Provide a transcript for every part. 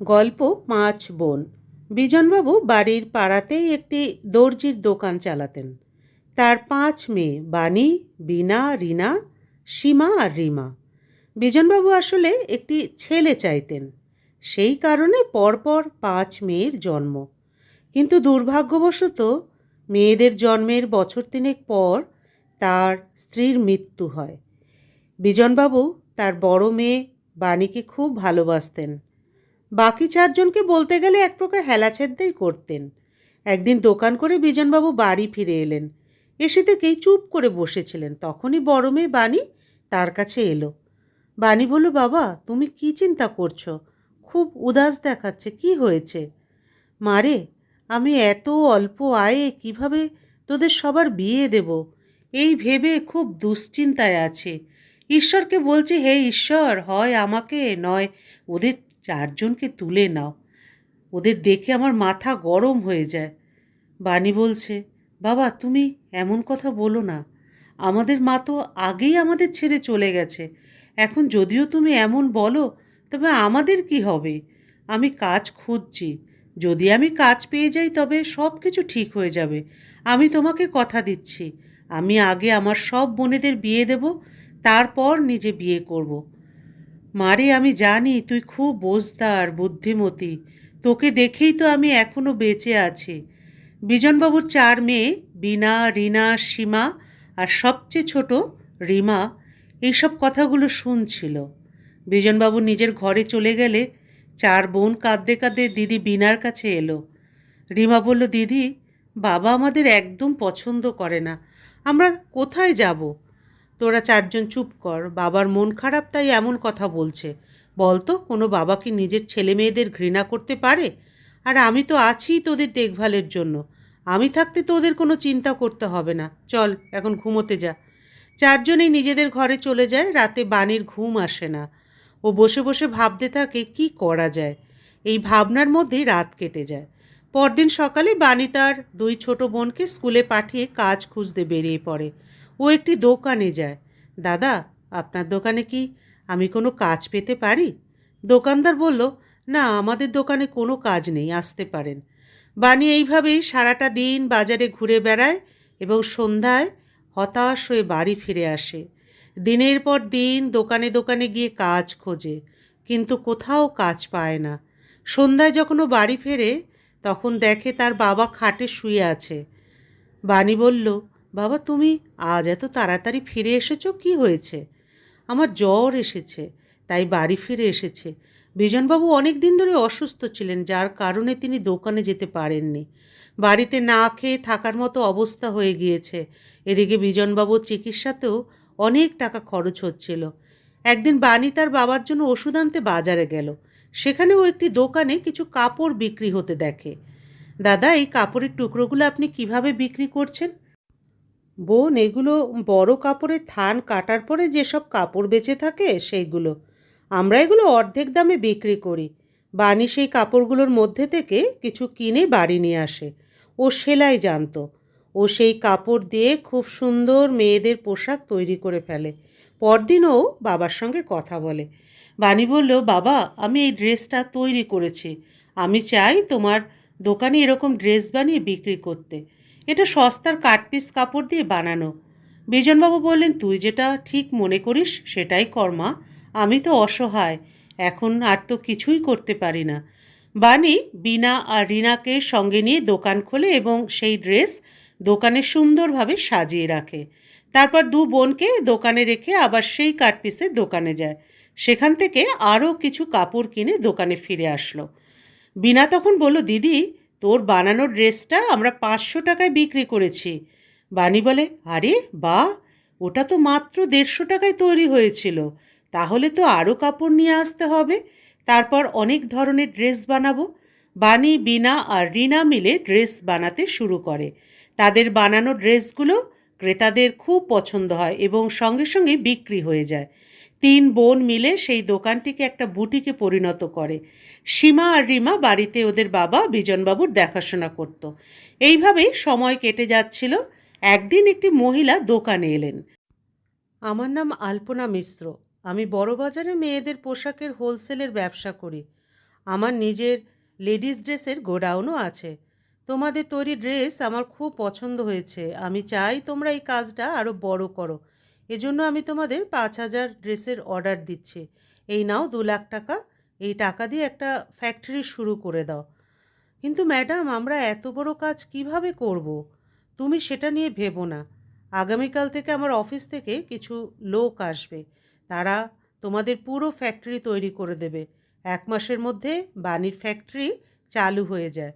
গল্প ৫ বোন। বিজনবাবু বাড়ির পাড়াতেই একটি দর্জির দোকান চালাতেন। তার ৫ মেয়ে বাণী, বীণা, রীনা, সীমা আর রিমা। বিজনবাবু আসলে একটি ছেলে চাইতেন, সেই কারণে পরপর ৫ মেয়ের জন্ম। কিন্তু দুর্ভাগ্যবশত মেয়েদের জন্মের বছর তিনেক পর তার স্ত্রীর মৃত্যু হয়। বিজনবাবু তার বড় মেয়ে বাণীকে খুব ভালোবাসতেন। বাকি ৪ জনকে বলতে গেলে এক প্রকার হেলাছেদ্দাই করতেন। একদিন দোকান করে বিজনবাবু বাড়ি ফিরে এলেন। এসে থেকেই চুপ করে বসেছিলেন। তখনই বড় মেয়ে বাণী তার কাছে এলো। বাণী বলল, বাবা তুমি কি চিন্তা করছো? খুব উদাস দেখাচ্ছে, কি হয়েছে? মারে, আমি এত অল্প আয়ে কিভাবে তোদের সবার বিয়ে দেব এই ভেবে খুব দুশ্চিন্তায় আছে। ঈশ্বরকে বলছি, হে ঈশ্বর, হয় আমাকে নয় ওদের ৪ জনকে তুলে নাও। ওদের দেখে আমার মাথা গরম হয়ে যায়। বাণী বলছে, বাবা তুমি এমন কথা বলো না। আমাদের মা তো আগেই আমাদের ছেড়ে চলে গেছে। এখন যদিও তুমি এমন বলো, তবে আমাদের কি হবে? আমি কাজ খুঁজছি। যদি আমি কাজ পেয়ে যাই তবে সব কিছু ঠিক হয়ে যাবে। আমি তোমাকে কথা দিচ্ছি, আমি আগে আমার সব বোনেদের বিয়ে দেব, তারপর নিজে বিয়ে করব। মারে, আমি জানি তুই খুব বোঝদার বুদ্ধিমতী, তোকে দেখেই তো আমি এখনো বেঁচে আছি। বিজনবাবুর ৪ মেয়ে বীণা, রীনা, সীমা আর সবচেয়ে ছোট রিমা এইসব কথাগুলো শুনছিল। বিজনবাবু নিজের ঘরে চলে গেলে ৪ বোন কাঁদতে কাঁদতে দিদি বীণার কাছে এলো। রিমা বলল, দিদি বাবা আমাদের একদম পছন্দ করে না, আমরা কোথায় যাব? তোরা ৪ জন চুপ কর, বাবার মন খারাপ তাই এমন কথা বলছে। বলতো কোনো বাবা কি নিজের ছেলে মেয়েদের ঘৃণা করতে পারে? আর আমি তো আছি তোদের দেখভালের জন্য। আমি থাকতে তোদের কোনো চিন্তা করতে হবে না। চল এখন ঘুমোতে যা। ৪ জনেই নিজেদের ঘরে চলে যায়। রাতে বাণীর ঘুম আসে না। ও বসে বসে ভাবতে থাকে কি করা যায়। এই ভাবনার মধ্যেই রাত কেটে যায়। পরদিন সকালে বাণী তার ২ ছোট বোনকে স্কুলে পাঠিয়ে কাজ খুঁজতে বেরিয়ে পড়ে। ও একটি দোকানে যায়। দাদা, আপনার দোকানে কি আমি কোনো কাজ পেতে পারি? দোকানদার বলল, না, আমাদের দোকানে কোনো কাজ নেই, আসতে পারেন। বাণী এইভাবেই সারাটা দিন বাজারে ঘুরে বেড়ায় এবং সন্ধ্যায় হতাশ হয়ে বাড়ি ফিরে আসে। দিনের পর দিন দোকানে দোকানে গিয়ে কাজ খোঁজে, কিন্তু কোথাও কাজ পায় না। সন্ধ্যায় যখন ও বাড়ি ফেরে তখন দেখে তার বাবা খাটে শুয়ে আছে। বাণী বলল, বাবা তুমি আজ এত তাড়াতাড়ি ফিরে এসেছো, কি হয়েছে? আমার জ্বর এসেছে, তাই বাড়ি ফিরে এসেছে। বিজনবাবু অনেক দিন ধরে অসুস্থ ছিলেন, যার কারণে তিনি দোকানে যেতে পারেননি। বাড়িতে না খেয়ে থাকার মতো অবস্থা হয়ে গিয়েছে। এদিকে বিজনবাবুর চিকিৎসাতেও অনেক টাকা খরচ হচ্ছিল। একদিন বাণী তার বাবার জন্য ওষুধ আনতে বাজারে গেল। সেখানেও একটি দোকানে কিছু কাপড় বিক্রি হতে দেখে। দাদা, এই কাপড়ের টুকরোগুলো আপনি কিভাবে বিক্রি করছেন? বোন, এগুলো বড় কাপড়ের থান কাটার পরে যেসব কাপড় বেঁচে থাকে সেইগুলো। আমরা এগুলো অর্ধেক দামে বিক্রি করি। বানি সেই কাপড়গুলোর মধ্যে থেকে কিছু কিনে বাড়ি নিয়ে আসে। ও সেলাই জানতো। ও সেই কাপড় দিয়ে খুব সুন্দর মেয়েদের পোশাক তৈরি করে ফেলে। পরদিন ও বাবার সঙ্গে কথা বলে। বানি বলল, বাবা আমি এই ড্রেসটা তৈরি করেছি। আমি চাই তোমার দোকানে এরকম ড্রেস বানিয়ে বিক্রি করতে। এটা সস্তার কাটপিস কাপড় দিয়ে বানানো। বিজনবাবু বললেন, তুই যেটা ঠিক মনে করিস সেটাই কর মা, আমি তো অসহায়, এখন আর তো কিছুই করতে পারি না। বানি বীণা আর রিনাকে সঙ্গে নিয়ে দোকান খোলে এবং সেই ড্রেস দোকানে সুন্দরভাবে সাজিয়ে রাখে। তারপর ২ বোনকে দোকানে রেখে আবার সেই কাটপিসের দোকানে যায়। সেখান থেকে আরও কিছু কাপড় কিনে দোকানে ফিরে আসলো। বীণা তখন বলল, দিদি তোর বানানো ড্রেসটা আমরা ৫০০ টাকায় বিক্রি করেছি। বানি বলে, আরে বাহ, ওটা তো মাত্র ১৫০ টাকায় তৈরি হয়েছিল। তাহলে তো আরও কাপড় নিয়ে আসতে হবে, তারপর অনেক ধরনের ড্রেস বানাবো। বানি, বীণা আর রিনা মিলে ড্রেস বানাতে শুরু করে। তাদের বানানো ড্রেসগুলো ক্রেতাদের খুব পছন্দ হয় এবং সঙ্গে সঙ্গে বিক্রি হয়ে যায়। ৩ বোন মিলে সেই দোকানটিকে একটা বুটিকে পরিণত করে। সীমা আর রিমা বাড়িতে ওদের বাবা বিজনবাবুর দেখাশোনা করত। এইভাবেই সময় কেটে যাচ্ছিল। একদিন একটি মহিলা দোকানে এলেন। আমার নাম আলপনা মিশ্র। আমি বড়বাজারে মেয়েদের পোশাকের হোলসেলের ব্যবসা করি। আমার নিজের লেডিস ড্রেসের গোডাউনও আছে। তোমাদের তৈরি ড্রেস আমার খুব পছন্দ হয়েছে। আমি চাই তোমরা এই কাজটা আরও বড় করো। এজন্য আমি তোমাদের 5,000 ড্রেসের অর্ডার দিচ্ছি। এই নাও 2 লাখ টাকা। এই টাকা দিয়ে একটা ফ্যাক্টরি শুরু করে দাও। কিন্তু ম্যাডাম, আমরা এত বড় কাজ কিভাবে করব? তুমি সেটা নিয়ে ভেবো না। আগামীকাল থেকে আমার অফিস থেকে কিছু লোক আসবে। তারা তোমাদের পুরো ফ্যাক্টরি তৈরি করে দেবে। 1 মাসের মধ্যে বানির ফ্যাক্টরি চালু হয়ে যায়।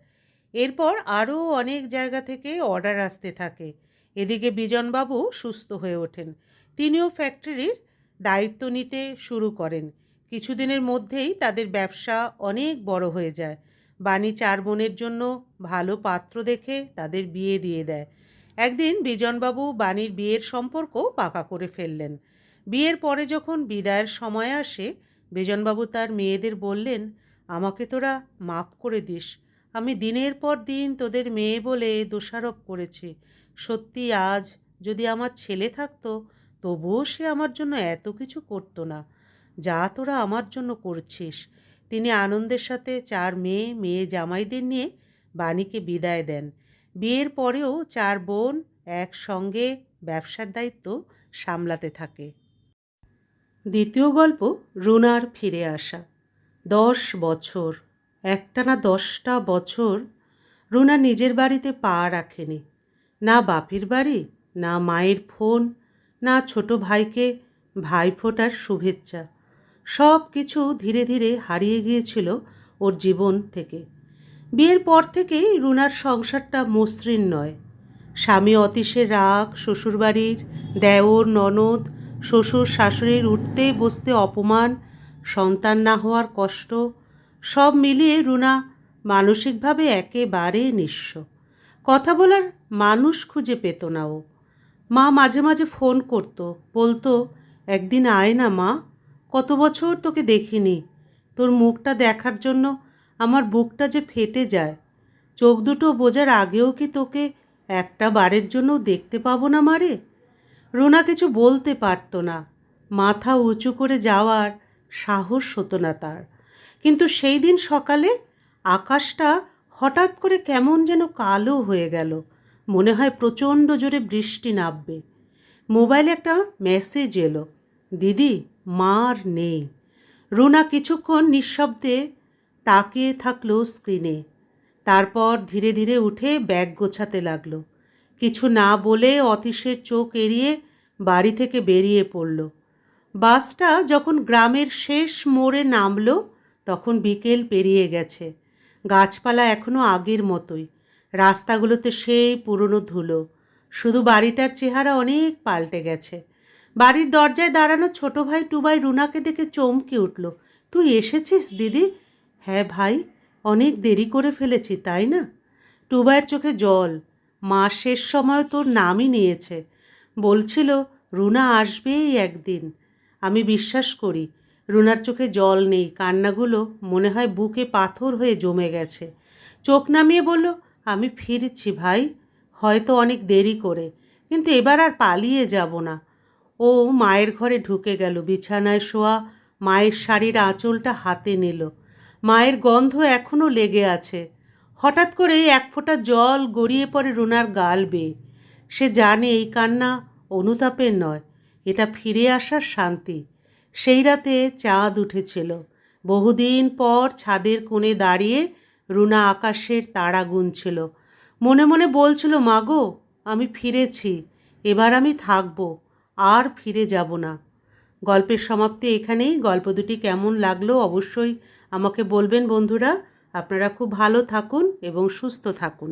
এরপর আরও অনেক জায়গা থেকে অর্ডার আসতে থাকে। এদিকে বিজনবাবু সুস্থ হয়ে ওঠেন। তিনিও ফ্যাক্টরির দায়িত্ব নিতে শুরু করেন। কিছুদিনের মধ্যেই তাদের ব্যবসা অনেক বড় হয়ে যায়। বানি 4 বোনের জন্য ভালো পাত্র দেখে তাদের বিয়ে দিয়ে দেয়। একদিন বিজনবাবু বানির বিয়ের সম্পর্ক পাকা করে ফেললেন। বিয়ের পরে যখন বিদায়ের সময় আসে, বিজনবাবু তার মেয়েদের বললেন, আমাকে তোরা মাপ করে দিস। আমি দিনের পর দিন তোদের মেয়ে বলে দোষারোপ করেছি। সত্যি আজ যদি আমার ছেলে থাকতো, তবুও সে আমার জন্য এত কিছু করতো না, যা তোরা আমার জন্য করছিস। তিনি আনন্দের সাথে 4 মেয়ে জামাইদের নিয়ে বাণীকে বিদায় দেন। বিয়ের পরেও 4 বোন একসঙ্গে ব্যবসার দায়িত্ব সামলাতে থাকে। দ্বিতীয় গল্প, রুনার ফিরে আসা। 10 বছর, একটানা 10টা বছর রুনা নিজের বাড়িতে পা রাখেনি। না বাপের বাড়ি, না মায়ের ফোন, না ছোট ভাইকে ভাইফোঁটার শুভেচ্ছা। সব কিছু ধীরে ধীরে হারিয়ে গিয়েছিল ওর জীবন থেকে। বিয়ের পর থেকেই রুনার সংসারটা মসৃণ নয়। স্বামী অতীশের রাগ, শ্বশুরবাড়ির দেওর ননদ, শ্বশুর শাশুড়ির উঠতে বসতে অপমান, সন্তান না হওয়ার কষ্ট, সব মিলিয়ে রুনা মানসিকভাবে একেবারে নিঃস্ব। কথা বলার মানুষ খুঁজে পেত না ও। মা মাঝে মাঝে ফোন করত, বলতো, একদিন আয় না মা, কত বছর তোকে দেখিনি। তোর মুখটা দেখার জন্য আমার বুকটা যে ফেটে যায়। চোখ দুটো বোঝার আগেও কি তোকে একটা বারের জন্য দেখতে পাবো না মারে? রুনা কিছু বলতে পারতো না। মাথা উঁচু করে যাওয়ার সাহস হতো না তার। কিন্তু সেই দিন সকালে আকাশটা হঠাৎ করে কেমন যেন কালো হয়ে গেল। মনে হয় প্রচণ্ড জোরে বৃষ্টি নামবে। মোবাইলে একটা মেসেজ এলো, দিদি, মা আর নেই। রুনা কিছুক্ষণ নিঃশব্দে তাকিয়ে থাকলো স্ক্রিনে। তারপর ধীরে ধীরে উঠে ব্যাগ গোছাতে লাগলো। কিছু না বলে অতীশের চোখ এড়িয়ে বাড়ি থেকে বেরিয়ে পড়ল। বাসটা যখন গ্রামের শেষ মোড়ে নামলো, তখন বিকেল পেরিয়ে গেছে। গাছপালা এখনও আগের মতোই, রাস্তাগুলোতে সেই পুরনো ধুলো। শুধু বাড়িটার চেহারা অনেক পাল্টে গেছে। বাড়ির দরজায় দাঁড়ানো ছোট ভাই টুবাই রুনাকে দেখে চমকে উঠল। তুই এসেছিস দিদি? হ্যাঁ ভাই, অনেক দেরি করে ফেলেছি তাই না? টুবাইয়ের চোখে জল। মা শেষ সময় তোর নামই নিয়েছে, বলছিল রুনা আসবেই একদিন। আমি বিশ্বাস করি। রুনার চোখে জল নেই, কান্নাগুলো মনে হয় বুকে পাথর হয়ে জমে গেছে। চোখ নামিয়ে বলল, আমি ফিরছি ভাই, হয়তো অনেক দেরি করে, কিন্তু এবার আর পালিয়ে যাব না। ও মায়ের ঘরে ঢুকে গেল। বিছানায় শোয়া মায়ের শাড়ির আঁচলটা হাতে নিল। মায়ের গন্ধ এখনও লেগে আছে। হঠাৎ করে এক ফোঁটা জল গড়িয়ে পড়ে রুনার গাল বেয়ে। সে জানে এই কান্না অনুতাপের নয়, এটা ফিরে আসার শান্তি। সেই রাতে চাঁদ উঠেছিল। বহুদিন পর ছাদের কোণে দাঁড়িয়ে রুনা আকাশের তারা গুনছিল। মনে মনে বলছিল, মাগো, আমি ফিরেছি, এবার আমি থাকবো, আর ফিরে যাব না। গল্পের সমাপ্তি এখানেই। গল্প দুটি কেমন লাগলো অবশ্যই আমাকে বলবেন বন্ধুরা। আপনারা খুব ভালো থাকুন এবং সুস্থ থাকুন।